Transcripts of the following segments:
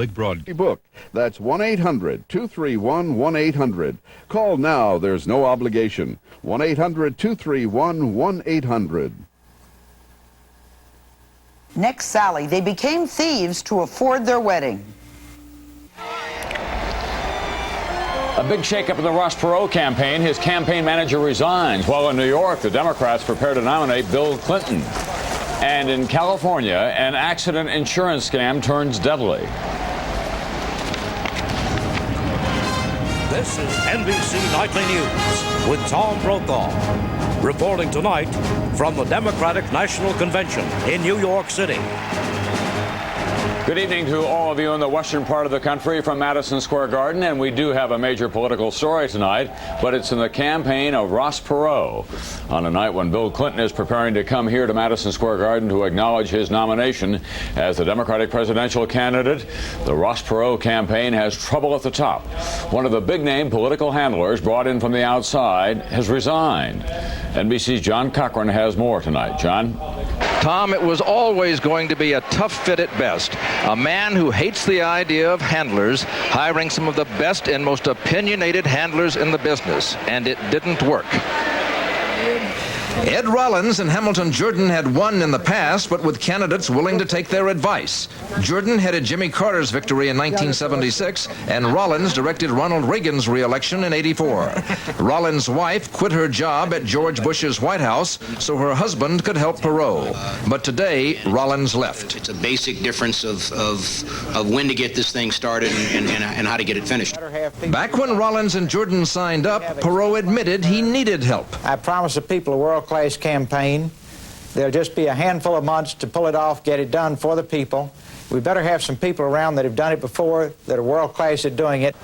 Big Broad book. That's 1-800-231-1800. Call now. There's no obligation. 1-800-231-1800. Next, Sally. They became thieves to afford their wedding. A big shakeup in the Ross Perot campaign. His campaign manager resigns. While in New York, the Democrats prepare to nominate Bill Clinton. And in California, an accident insurance scam turns deadly. This is NBC Nightly News with Tom Brokaw. Reporting tonight from the Democratic National Convention in New York City. Good evening to all of you in the western part of the country from Madison Square Garden, and we do have a major political story tonight, but it's in the campaign of Ross Perot. On a night when Bill Clinton is preparing to come here to Madison Square Garden to acknowledge his nomination as the Democratic presidential candidate, the Ross Perot campaign has trouble at the top. One of the big-name political handlers brought in from the outside has resigned. NBC's John Cochran has more tonight. John? Tom, it was always going to be a tough fit at best. A man who hates the idea of handlers hiring some of the best and most opinionated handlers in the business, and it didn't work. Ed Rollins and Hamilton Jordan had won in the past, but with candidates willing to take their advice. Jordan headed Jimmy Carter's victory in 1976, and Rollins directed Ronald Reagan's re-election in '84. Rollins' wife quit her job at George Bush's White House so her husband could help Perot. But today, Rollins left. It's a basic difference of when to get this thing started and how to get it finished. Back when Rollins and Jordan signed up, Perot admitted he needed help. I promised the people a world-class campaign. There'll just be a handful of months to pull it off, get it done for the people. We better have some people around that have done it before, that are world-class at doing it.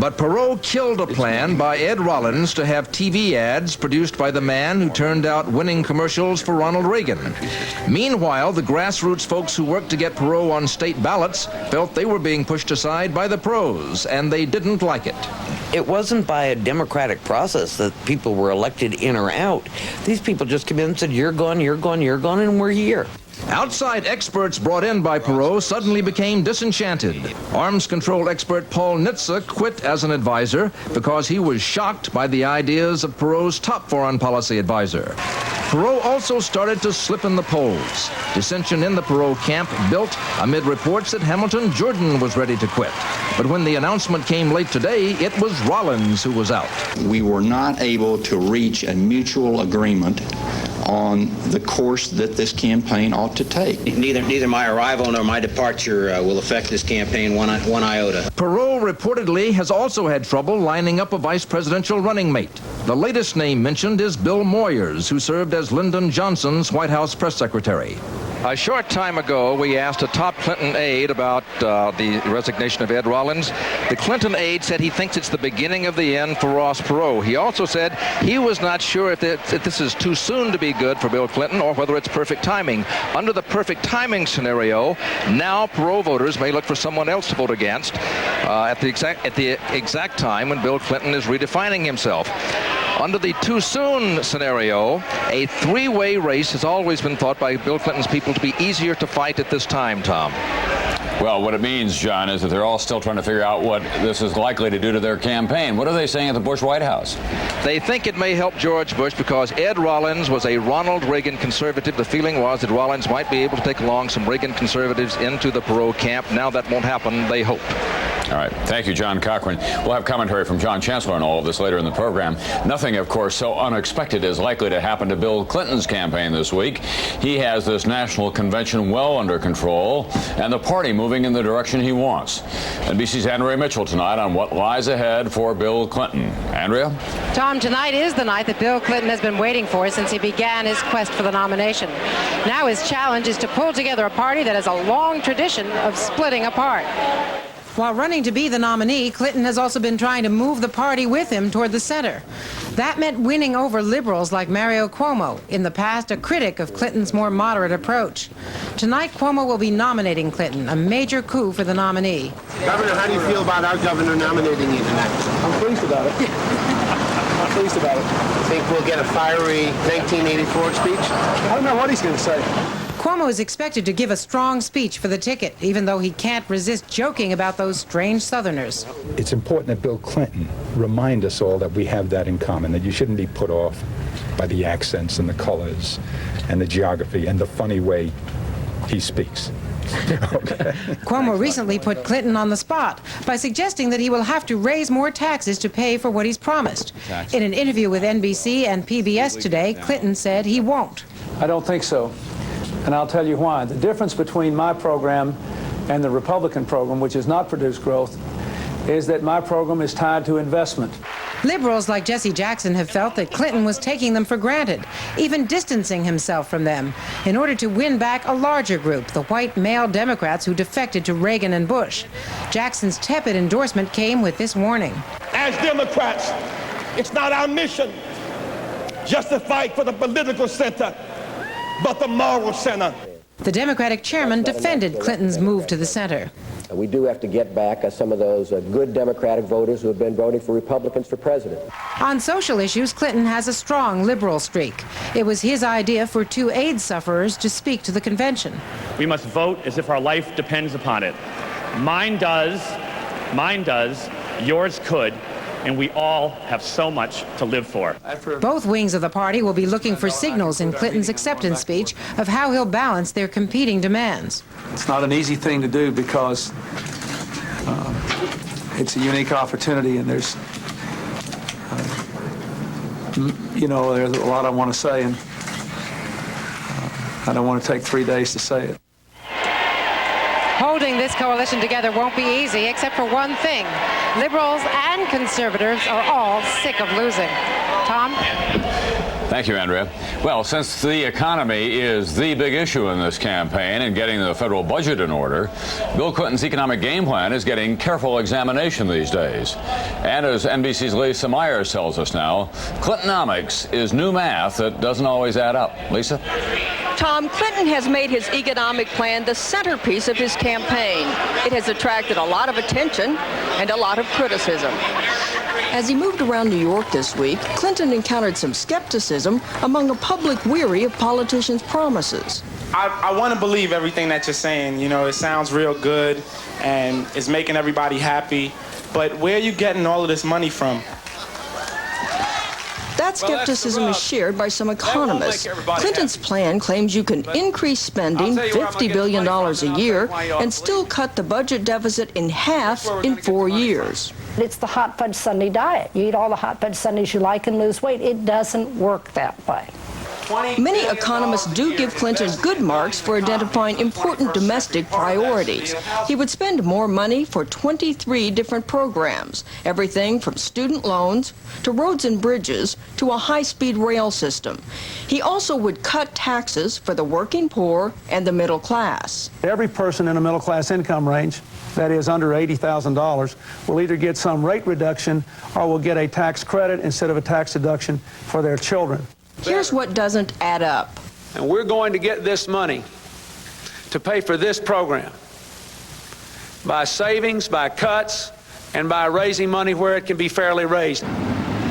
But Perot killed a plan by Ed Rollins to have TV ads produced by the man who turned out winning commercials for Ronald Reagan. Meanwhile, the grassroots folks who worked to get Perot on state ballots felt they were being pushed aside by the pros, and they didn't like it. It wasn't by a democratic process that people were elected in or out. These people just came in and said, you're gone, you're gone, you're gone, and we're here. Outside experts brought in by Perot suddenly became disenchanted. Arms control expert Paul Nitze quit as an advisor because he was shocked by the ideas of Perot's top foreign policy advisor. Perot also started to slip in the polls. Dissension in the Perot camp built amid reports that Hamilton Jordan was ready to quit. But when the announcement came late today, it was Rollins who was out. We were not able to reach a mutual agreement on the course that this campaign ought to take. Neither my arrival nor my departure will affect this campaign one iota. Perot reportedly has also had trouble lining up a vice presidential running mate. The latest name mentioned is Bill Moyers, who served as Lyndon Johnson's White House press secretary. A short time ago, we asked a top Clinton aide about the resignation of Ed Rollins. The Clinton aide said he thinks it's the beginning of the end for Ross Perot. He also said he was not sure if this is too soon to be good for Bill Clinton or whether it's perfect timing. Under the perfect timing scenario, now Perot voters may look for someone else to vote against at the exact time when Bill Clinton is redefining himself. Under the too soon scenario, a three-way race has always been thought by Bill Clinton's people to be easier to fight at this time, Tom. Well, what it means, John, is that they're all still trying to figure out what this is likely to do to their campaign. What are they saying at the Bush White House? They think it may help George Bush because Ed Rollins was a Ronald Reagan conservative. The feeling was that Rollins might be able to take along some Reagan conservatives into the Perot camp. Now that won't happen, they hope. All right. Thank you, John Cochran. We'll have commentary from John Chancellor on all of this later in the program. Nothing, of course, so unexpected is likely to happen to Bill Clinton's campaign this week. He has this national convention well under control and the party moving in the direction he wants. NBC's Andrea Mitchell tonight on what lies ahead for Bill Clinton. Andrea? Tom, tonight is the night that Bill Clinton has been waiting for since he began his quest for the nomination. Now his challenge is to pull together a party that has a long tradition of splitting apart. While running to be the nominee, Clinton has also been trying to move the party with him toward the center. That meant winning over liberals like Mario Cuomo, in the past a critic of Clinton's more moderate approach. Tonight, Cuomo will be nominating Clinton, a major coup for the nominee. Governor, how do you feel about our governor nominating you tonight? I'm pleased about it. I'm pleased about it. Think we'll get a fiery 1984 speech? I don't know what he's going to say. Cuomo is expected to give a strong speech for the ticket, even though he can't resist joking about those strange Southerners. It's important that Bill Clinton remind us all that we have that in common, that you shouldn't be put off by the accents and the colors and the geography and the funny way he speaks. Okay. Cuomo recently put Clinton on the spot by suggesting that he will have to raise more taxes to pay for what he's promised. In an interview with NBC and PBS today, Clinton said he won't. I don't think so, and I'll tell you why. The difference between my program and the Republican program, which has not produced growth, is that my program is tied to investment. Liberals like Jesse Jackson have felt that Clinton was taking them for granted, even distancing himself from them, in order to win back a larger group, the white male Democrats who defected to Reagan and Bush. Jackson's tepid endorsement came with this warning. As Democrats, it's not our mission just to fight for the political center, but the moral center. The Democratic chairman defended Clinton's move to the center. We do have to get back some of those good Democratic voters who have been voting for Republicans for president. On social issues, Clinton has a strong liberal streak. It was his idea for 2 AIDS sufferers to speak to the convention. We must vote as if our life depends upon it. Mine does, yours could, and we all have so much to live for. Both wings of the party will be looking for signals in Clinton's acceptance speech of how he'll balance their competing demands. It's not an easy thing to do because it's a unique opportunity, and there's there's a lot I want to say, and I don't want to take 3 days to say it. Holding this coalition together won't be easy, except for one thing. Liberals and conservatives are all sick of losing. Tom? Thank you, Andrea. Well, since the economy is the big issue in this campaign and getting the federal budget in order, Bill Clinton's economic game plan is getting careful examination these days. And as NBC's Lisa Myers tells us now, Clintonomics is new math that doesn't always add up. Lisa? Tom, Clinton has made his economic plan the centerpiece of his campaign. It has attracted a lot of attention and a lot of criticism. As he moved around New York this week, Clinton encountered some skepticism among a public weary of politicians' promises. I want to believe everything that you're saying. You know, it sounds real good and it's making everybody happy. But where are you getting all of this money from? That skepticism is shared by some economists. Clinton's plan claims you can increase spending $50 billion a year and still cut the budget deficit in half in 4 years. It's the hot fudge sundae diet. You eat all the hot fudge sundaes you like and lose weight. It doesn't work that way. Many economists do give Clinton good marks for identifying important domestic priorities. He would spend more money for 23 different programs, everything from student loans to roads and bridges to a high-speed rail system. He also would cut taxes for the working poor and the middle class. Every person in a middle-class income range, that is under $80,000, will either get some rate reduction or will get a tax credit instead of a tax deduction for their children. Here's what doesn't add up. And we're going to get this money to pay for this program by savings, by cuts, and by raising money where it can be fairly raised.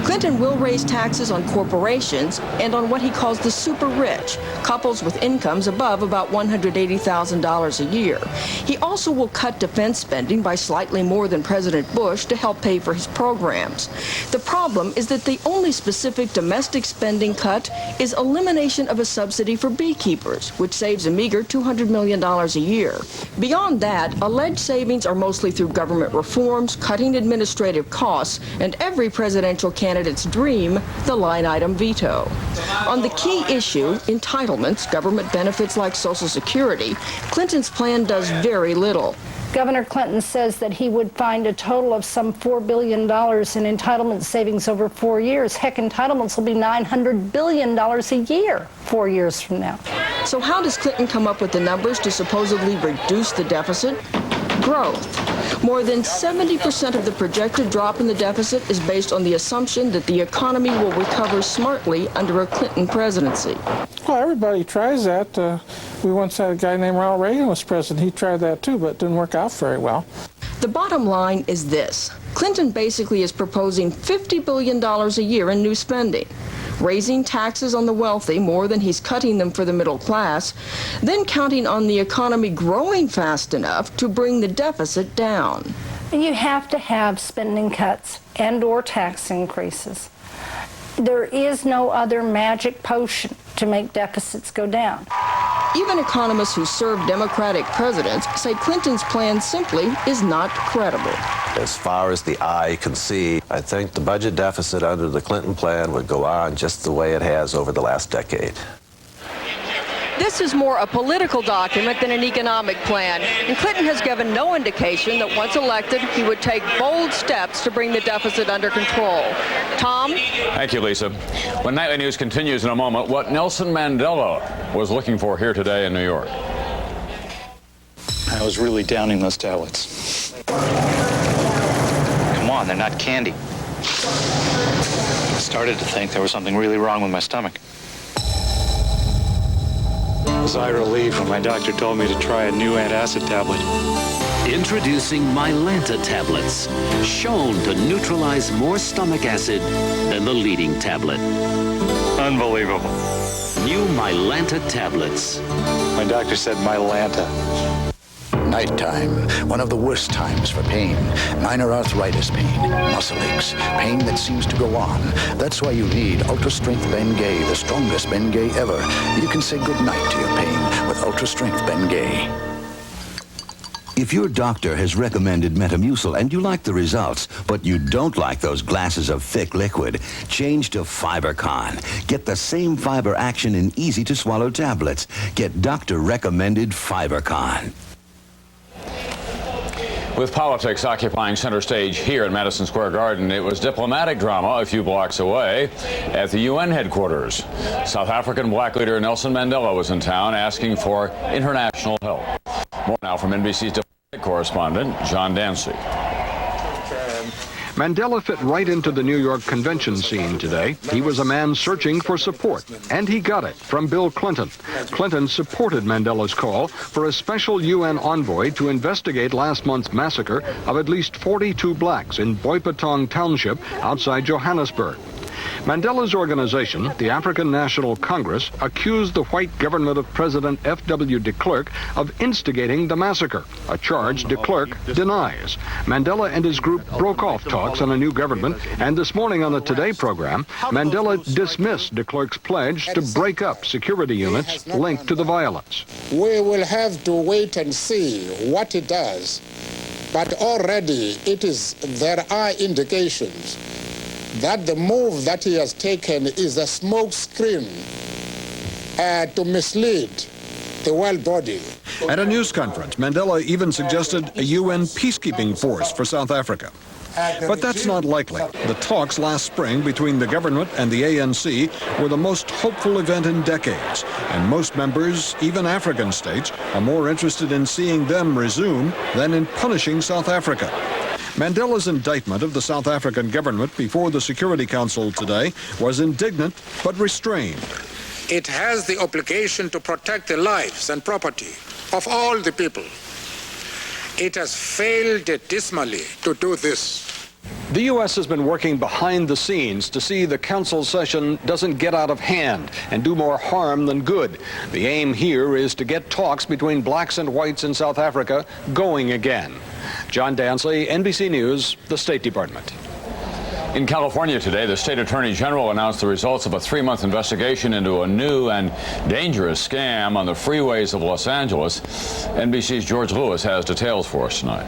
Clinton will raise taxes on corporations and on what he calls the super rich, couples with incomes above about $180,000 a year. He also will cut defense spending by slightly more than President Bush to help pay for his programs. The problem is that the only specific domestic spending cut is elimination of a subsidy for beekeepers, which saves a meager $200 million a year. Beyond that, alleged savings are mostly through government reforms, cutting administrative costs, and every presidential candidate's dream, the line item veto. On the key issue, entitlements, government benefits like Social Security, Clinton's plan does very little. Governor Clinton says that he would find a total of some $4 billion in entitlement savings over 4 years. Heck, entitlements will be $900 billion a year 4 years from now. So how does Clinton come up with the numbers to supposedly reduce the deficit? Growth. More than 70% of the projected drop in the deficit is based on the assumption that the economy will recover smartly under a Clinton presidency. Well, everybody tries that. We once had a guy named Ronald Reagan was president. He tried that too, but it didn't work out very well. The bottom line is this. Clinton basically is proposing $50 billion a year in new spending. raising taxes on the wealthy more than he's cutting them for the middle class, then counting on the economy growing fast enough to bring the deficit down. You have to have spending cuts and/or tax increases. There is no other magic potion to make deficits go down. Even economists who served Democratic presidents say Clinton's plan simply is not credible. As far as the eye can see, I think the budget deficit under the Clinton plan would go on just the way it has over the last decade. This is more a political document than an economic plan, and Clinton has given no indication that once elected, he would take bold steps to bring the deficit under control. Tom? Thank you, Lisa. When Nightly News continues in a moment, what Nelson Mandela was looking for here today in New York. I was really downing those tablets. Come on, they're not candy. I started to think there was something really wrong with my stomach. Was I relieved when my doctor told me to try a new antacid tablet. Introducing Mylanta tablets, shown to neutralize more stomach acid than the leading tablet. Unbelievable. New Mylanta tablets. My doctor said Mylanta. Nighttime, one of the worst times for pain. Minor arthritis pain, muscle aches, pain that seems to go on. That's why you need Ultra Strength Bengay, the strongest Bengay ever. You can say goodnight to your pain with Ultra Strength Bengay. If your doctor has recommended Metamucil and you like the results, but you don't like those glasses of thick liquid, change to FiberCon. Get the same fiber action in easy-to-swallow tablets. Get doctor-recommended FiberCon. With politics occupying center stage here at Madison Square Garden, it was diplomatic drama a few blocks away at the UN headquarters. South African black leader Nelson Mandela was in town asking for international help. More now from NBC's diplomatic correspondent, John Dancy. Mandela fit right into the New York convention scene today. He was a man searching for support, and he got it from Bill Clinton. Clinton supported Mandela's call for a special UN envoy to investigate last month's massacre of at least 42 blacks in Boipatong Township outside Johannesburg. Mandela's organization, the African National Congress, accused the white government of President F.W. de Klerk of instigating the massacre, a charge de Klerk denies. Mandela and his group broke off talks on a new government, and this morning on the Today program, Mandela dismissed de Klerk's pledge to break up security units linked to the violence. We will have to wait and see what it does, but already there are indications that the move that he has taken is a smokescreen to mislead the world body. At a news conference, Mandela even suggested a UN peacekeeping force for South Africa. But that's not likely. The talks last spring between the government and the ANC were the most hopeful event in decades, and most members, even African states, are more interested in seeing them resume than in punishing South Africa. Mandela's indictment of the South African government before the Security Council today was indignant but restrained. It has the obligation to protect the lives and property of all the people. It has failed dismally to do this. The U.S. has been working behind the scenes to see the council session doesn't get out of hand and do more harm than good. The aim here is to get talks between blacks and whites in South Africa going again. John Dancy, NBC News, the State Department. In California today, the state attorney general announced the results of a 3-month investigation into a new and dangerous scam on the freeways of Los Angeles. NBC's George Lewis has details for us tonight.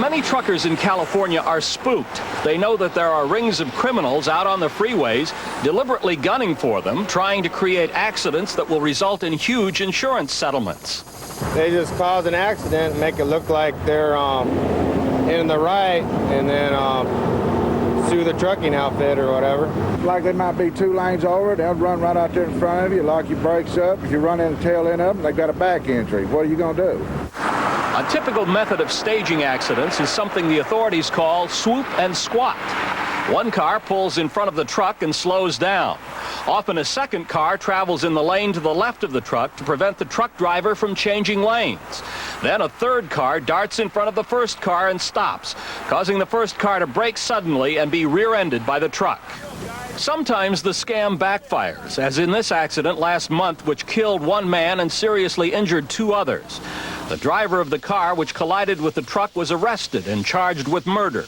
Many truckers in California are spooked. They know that there are rings of criminals out on the freeways deliberately gunning for them, trying to create accidents that will result in huge insurance settlements. They just cause an accident, make it look like they're in the right, and then sue the trucking outfit or whatever. Like they might be 2 lanes over, they'll run right out there in front of you, lock your brakes up. If you run in the tail end of them, they've got a back entry. What are you going to do? A typical method of staging accidents is something the authorities call swoop and squat. One car pulls in front of the truck and slows down. Often a second car travels in the lane to the left of the truck to prevent the truck driver from changing lanes. Then a third car darts in front of the first car and stops, causing the first car to brake suddenly and be rear-ended by the truck. Sometimes the scam backfires, as in this accident last month, which killed one man and seriously injured 2 others. The driver of the car which collided with the truck was arrested and charged with murder.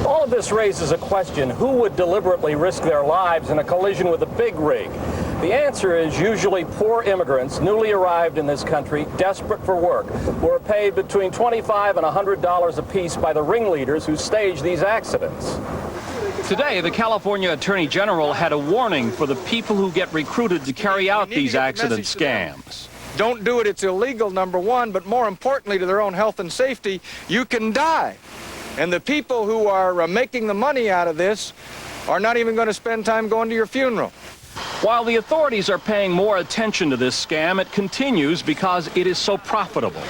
All of this raises a question: who would deliberately risk their lives in a collision with a big rig? The answer is usually poor immigrants newly arrived in this country, desperate for work, who are paid between $25 and $100 apiece by the ringleaders who stage these accidents. Today, the California Attorney General had a warning for the people who get recruited to carry out these accident scams. Don't do it, it's illegal, number one, but more importantly to their own health and safety, you can die. And the people who are making the money out of this are not even going to spend time going to your funeral. While the authorities are paying more attention to this scam, it continues because it is so profitable.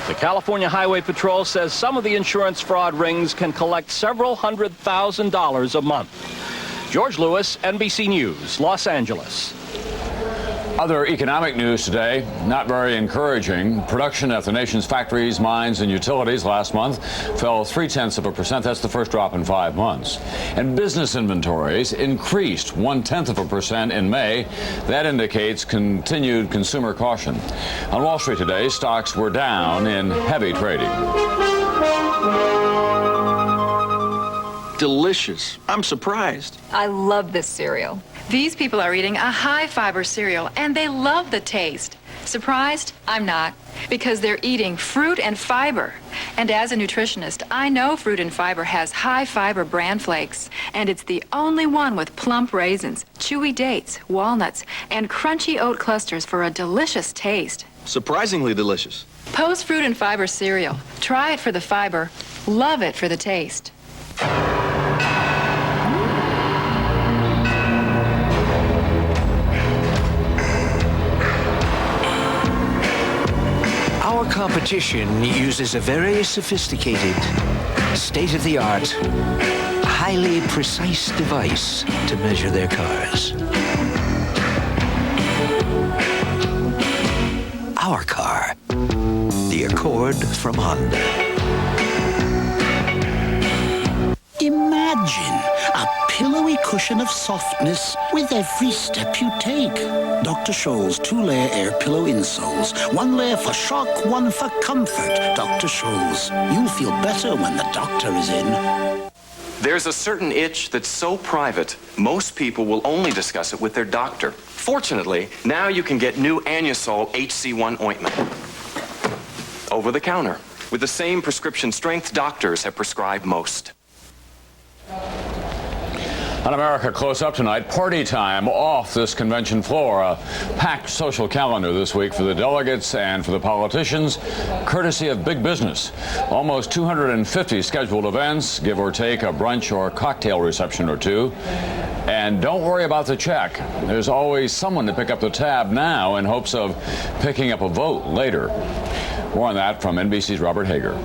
The California Highway Patrol says some of the insurance fraud rings can collect several $100,000 a month. George Lewis, NBC News, Los Angeles. Other economic news today, not very encouraging. Production at the nation's factories, mines, and utilities last month fell 0.3%. That's the first drop in 5 months. And business inventories increased 0.1% in May. That indicates continued consumer caution. On Wall Street today, stocks were down in heavy trading. Delicious. I'm surprised. I love this cereal. These people are eating a high-fiber cereal, and they love the taste. Surprised? I'm not, because they're eating fruit and fiber. And as a nutritionist, I know fruit and fiber has high-fiber bran flakes, and it's the only one with plump raisins, chewy dates, walnuts, and crunchy oat clusters for a delicious taste. Surprisingly delicious. Post fruit and fiber cereal. Try it for the fiber, love it for the taste. Our competition uses a very sophisticated, state-of-the-art, highly precise device to measure their cars. Our car, the Accord from Honda. Imagine a pillowy cushion of softness with every step you take. Dr. Scholl's 2-layer air pillow insoles. 1 layer for shock, 1 for comfort. Dr. Scholl's. You'll feel better when the doctor is in. There's a certain itch that's so private, most people will only discuss it with their doctor. Fortunately, now you can get new Anusol HC1 ointment. Over the counter, with the same prescription strength doctors have prescribed most. On America Close Up tonight, party time off this convention floor. A packed social calendar this week for the delegates and for the politicians, courtesy of big business. Almost 250 scheduled events, give or take a brunch or cocktail reception or two. And don't worry about the check. There's always someone to pick up the tab now in hopes of picking up a vote later. More on that from NBC's Robert Hager.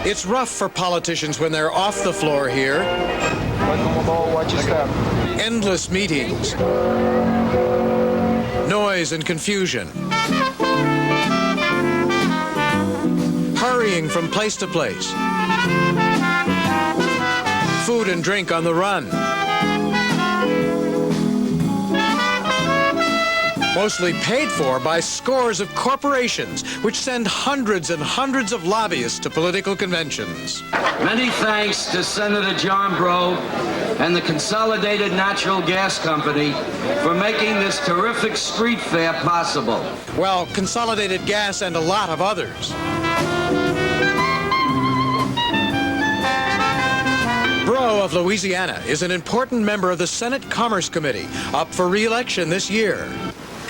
It's rough for politicians when they're off the floor here. Watch your step. Endless meetings. Noise and confusion. Hurrying from place to place. Food and drink on the run. Mostly paid for by scores of corporations, which send hundreds and hundreds of lobbyists to political conventions. Many thanks to Senator John Breaux and the Consolidated Natural Gas Company for making this terrific street fair possible. Well, Consolidated Gas and a lot of others. Breaux of Louisiana is an important member of the Senate Commerce Committee, up for re-election this year.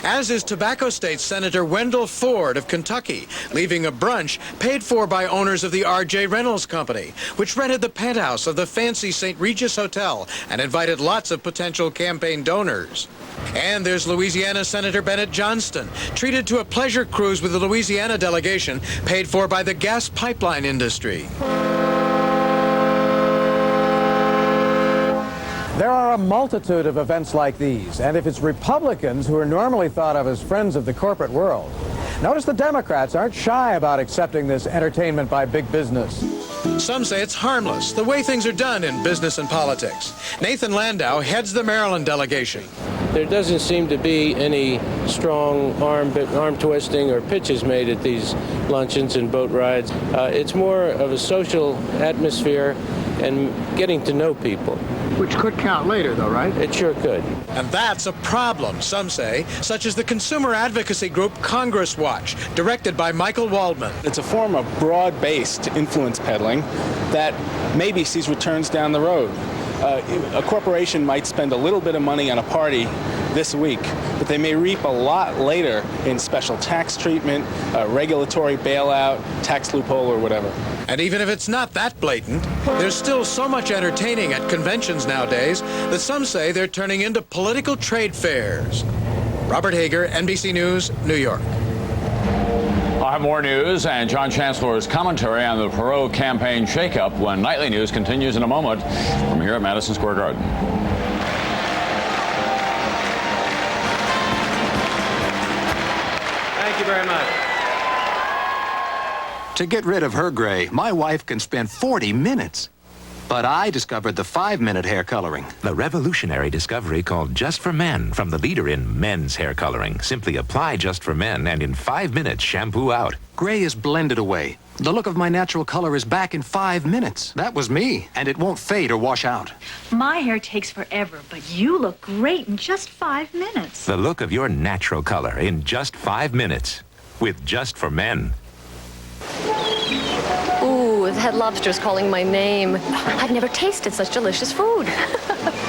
As is Tobacco State Senator Wendell Ford of Kentucky, leaving a brunch paid for by owners of the R.J. Reynolds Company, which rented the penthouse of the fancy St. Regis Hotel and invited lots of potential campaign donors. And there's Louisiana Senator Bennett Johnston, treated to a pleasure cruise with the Louisiana delegation, paid for by the gas pipeline industry. There are a multitude of events like these, and if it's Republicans who are normally thought of as friends of the corporate world, notice the Democrats aren't shy about accepting this entertainment by big business. Some say it's harmless, the way things are done in business and politics. Nathan Landau heads the Maryland delegation. There doesn't seem to be any strong arm twisting or pitches made at these luncheons and boat rides. It's more of a social atmosphere and getting to know people. Which could count later, though, right? It sure could. And that's a problem, some say, such as the consumer advocacy group Congress Watch, directed by Michael Waldman. It's a form of broad-based influence peddling that maybe sees returns down the road. A corporation might spend a little bit of money on a party this week, but they may reap a lot later in special tax treatment, regulatory bailout, tax loophole, or whatever. And even if it's not that blatant, there's still so much entertaining at conventions nowadays that some say they're turning into political trade fairs. Robert Hager, NBC News, New York. I'll have more news and John Chancellor's commentary on the Perot campaign shakeup when Nightly News continues in a moment from here at Madison Square Garden. Thank you very much. To get rid of her gray, my wife can spend 40 minutes. But I discovered the 5-minute hair coloring. The revolutionary discovery called Just for Men from the leader in men's hair coloring. Simply apply Just for Men and in 5 minutes shampoo out. Gray is blended away. The look of my natural color is back in 5 minutes. That was me, and it won't fade or wash out. My hair takes forever, but you look great in just 5 minutes. The look of your natural color in just 5 minutes with Just for Men. Ooh, the head lobster's calling my name. I've never tasted such delicious food.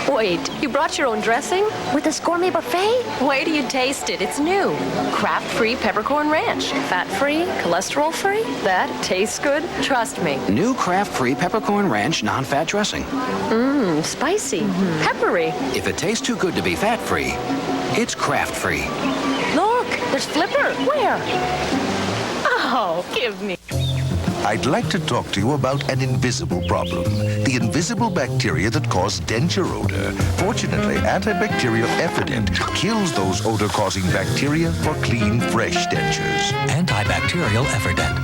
Wait, you brought your own dressing? With this gourmet buffet? Wait till you taste it. It's new. Kraft-free peppercorn ranch. Fat-free, cholesterol-free. That tastes good. Trust me. New Kraft-free peppercorn ranch non-fat dressing. Mmm, spicy. Peppery. If it tastes too good to be fat-free, it's Kraft-free. Look, there's Flipper. Where? Oh, give me. I'd like to talk to you about an invisible problem. The invisible bacteria that cause denture odor. Fortunately, antibacterial Effident kills those odor-causing bacteria for clean, fresh dentures. Antibacterial Effident.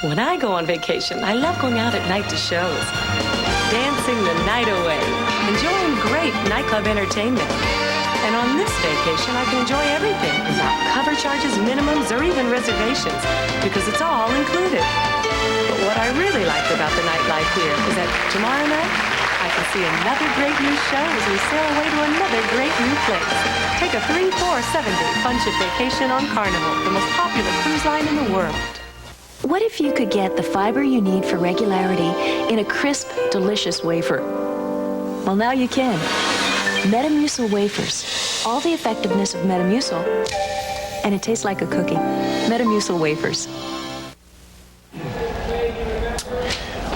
When I go on vacation, I love going out at night to shows. Dancing the night away. Enjoying great nightclub entertainment. And on this vacation, I can enjoy everything without cover charges, minimums, or even reservations, because it's all included. But what I really like about the nightlife here is that tomorrow night, I can see another great new show as we sail away to another great new place. Take a 3, 4, 7-day fun ship vacation on Carnival, the most popular cruise line in the world. What if you could get the fiber you need for regularity in a crisp, delicious wafer? Well, now you can. Metamucil wafers. All the effectiveness of Metamucil, and it tastes like a cookie. Metamucil wafers.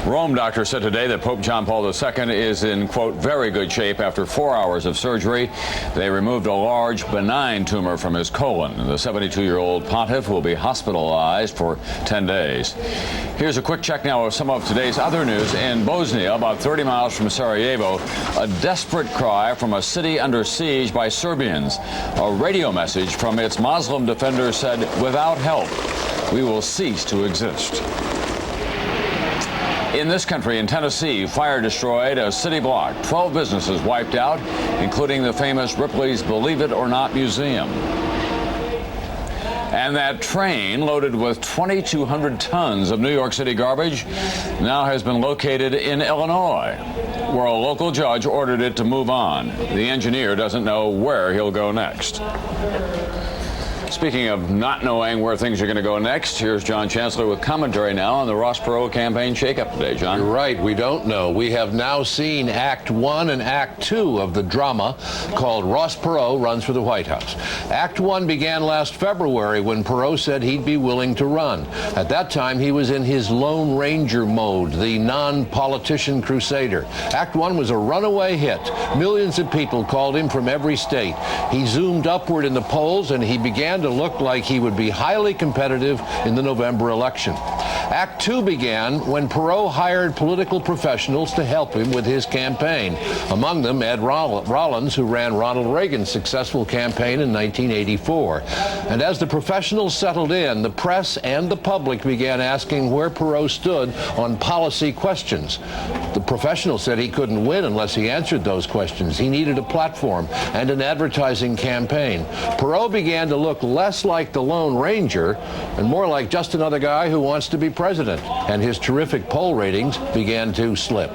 Rome doctor said today that Pope John Paul II is in, quote, very good shape after 4 hours of surgery. They removed a large benign tumor from his colon. The 72-year-old pontiff will be hospitalized for 10 days. Here's a quick check now of some of today's other news. In Bosnia, about 30 miles from Sarajevo, a desperate cry from a city under siege by Serbians. A radio message from its Muslim defenders said, without help, we will cease to exist. In this country, in Tennessee, fire destroyed a city block. 12 businesses wiped out, including the famous Ripley's Believe It or Not Museum. And that train, loaded with 2,200 tons of New York City garbage, now has been located in Illinois, where a local judge ordered it to move on. The engineer doesn't know where he'll go next. Speaking of not knowing where things are going to go next, here's John Chancellor with commentary now on the Ross Perot campaign shakeup today. John? You're right. We don't know. We have now seen Act 1 and Act 2 of the drama called Ross Perot Runs for the White House. Act 1 began last February when Perot said he'd be willing to run. At that time, he was in his Lone Ranger mode, the non-politician crusader. Act 1 was a runaway hit. Millions of people called him from every state. He zoomed upward in the polls, and he began to look like he would be highly competitive in the November election. Act 2 began when Perot hired political professionals to help him with his campaign. Among them, Ed Rollins, who ran Ronald Reagan's successful campaign in 1984. And as the professionals settled in, the press and the public began asking where Perot stood on policy questions. The professional said he couldn't win unless he answered those questions. He needed a platform and an advertising campaign. Perot began to look less like the Lone Ranger and more like just another guy who wants to be president, and his terrific poll ratings began to slip.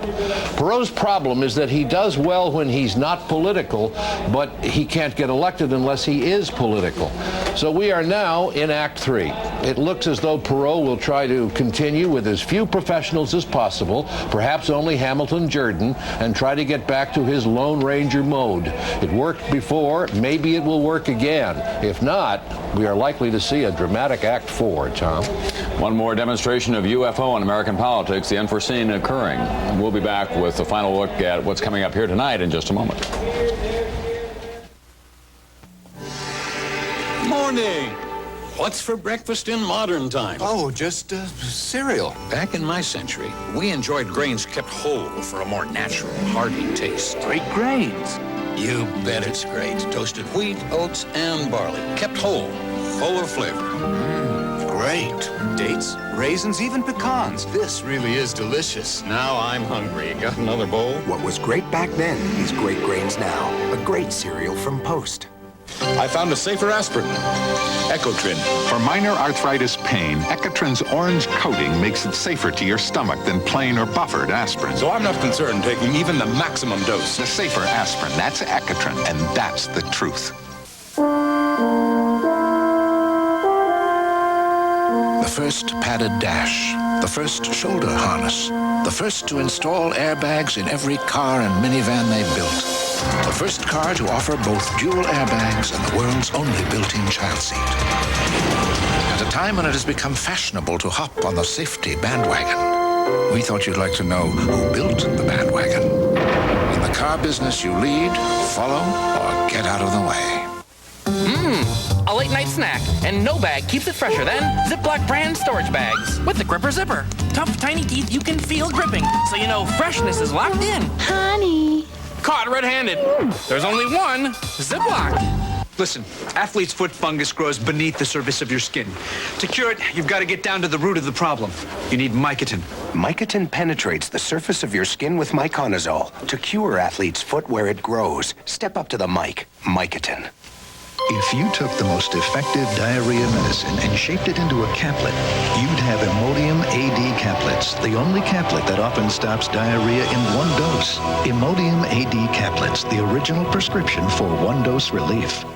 Perot's problem is that he does well when he's not political, but he can't get elected unless he is political. So we are now in Act 3. It looks as though Perot will try to continue with as few professionals as possible, perhaps only Hamilton Jordan, and try to get back to his Lone Ranger mode. It worked before, maybe it will work again. If not, we are likely to see a dramatic Act 4, Tom. One more demonstration of UFO in American politics, the unforeseen occurring. We'll be back with a final look at what's coming up here tonight in just a moment. Morning. What's for breakfast in modern times? Oh, just cereal. Back in my century, we enjoyed grains kept whole for a more natural, hearty taste. Great grains. You bet it's great. Toasted wheat, oats, and barley. Kept whole, full of flavor. Great. Dates, raisins, even pecans. This really is delicious. Now I'm hungry. Got another bowl? What was great back then is great grains now. A great cereal from Post. I found a safer aspirin. Ecotrin. For minor arthritis pain, Ecotrin's orange coating makes it safer to your stomach than plain or buffered aspirin. So I'm not concerned taking even the maximum dose. The safer aspirin, that's Ecotrin, and that's the truth. The first padded dash, the first shoulder harness, the first to install airbags in every car and minivan they built. The first car to offer both dual airbags and the world's only built-in child seat. At a time when it has become fashionable to hop on the safety bandwagon, we thought you'd like to know who built the bandwagon. In the car business, you lead, follow, or get out of the way. A late night snack, and no bag keeps it fresher than Ziploc brand storage bags with the Gripper Zipper. Tough, tiny teeth you can feel gripping, so you know freshness is locked in. Honey. Caught red-handed. There's only one Ziploc. Listen, athlete's foot fungus grows beneath the surface of your skin. To cure it, you've got to get down to the root of the problem. You need Mycotin. Mycotin penetrates the surface of your skin with miconazole to cure athlete's foot where it grows. Step up to the Mycotin. If you took the most effective diarrhea medicine and shaped it into a caplet, you'd have Imodium AD caplets, the only caplet that often stops diarrhea in one dose. Imodium AD caplets, the original prescription for one-dose relief.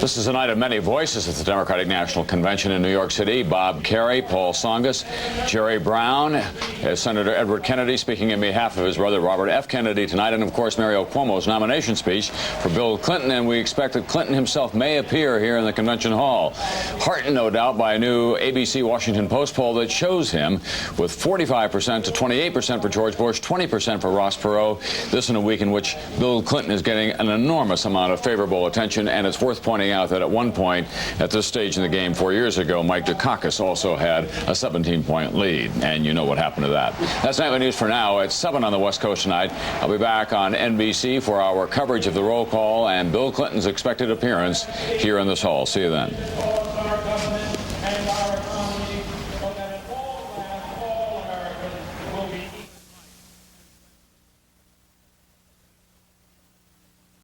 This is a night of many voices at the Democratic National Convention in New York City. Bob Kerrey, Paul Tsongas, Jerry Brown, Senator Edward Kennedy speaking in behalf of his brother Robert F. Kennedy tonight, and of course Mario Cuomo's nomination speech for Bill Clinton, and we expect that Clinton himself may appear here in the convention hall. Heartened, no doubt, by a new ABC Washington Post poll that shows him with 45% to 28% for George Bush, 20% for Ross Perot. This in a week in which Bill Clinton is getting an enormous amount of favorable attention, and it's worth pointing out that at one point at this stage in the game 4 years ago, Mike Dukakis also had a 17-point lead, and you know what happened to that. That's Nightly News for now. It's 7 on the West Coast tonight. I'll be back on NBC for our coverage of the roll call and Bill Clinton's expected appearance here in this hall. See you then.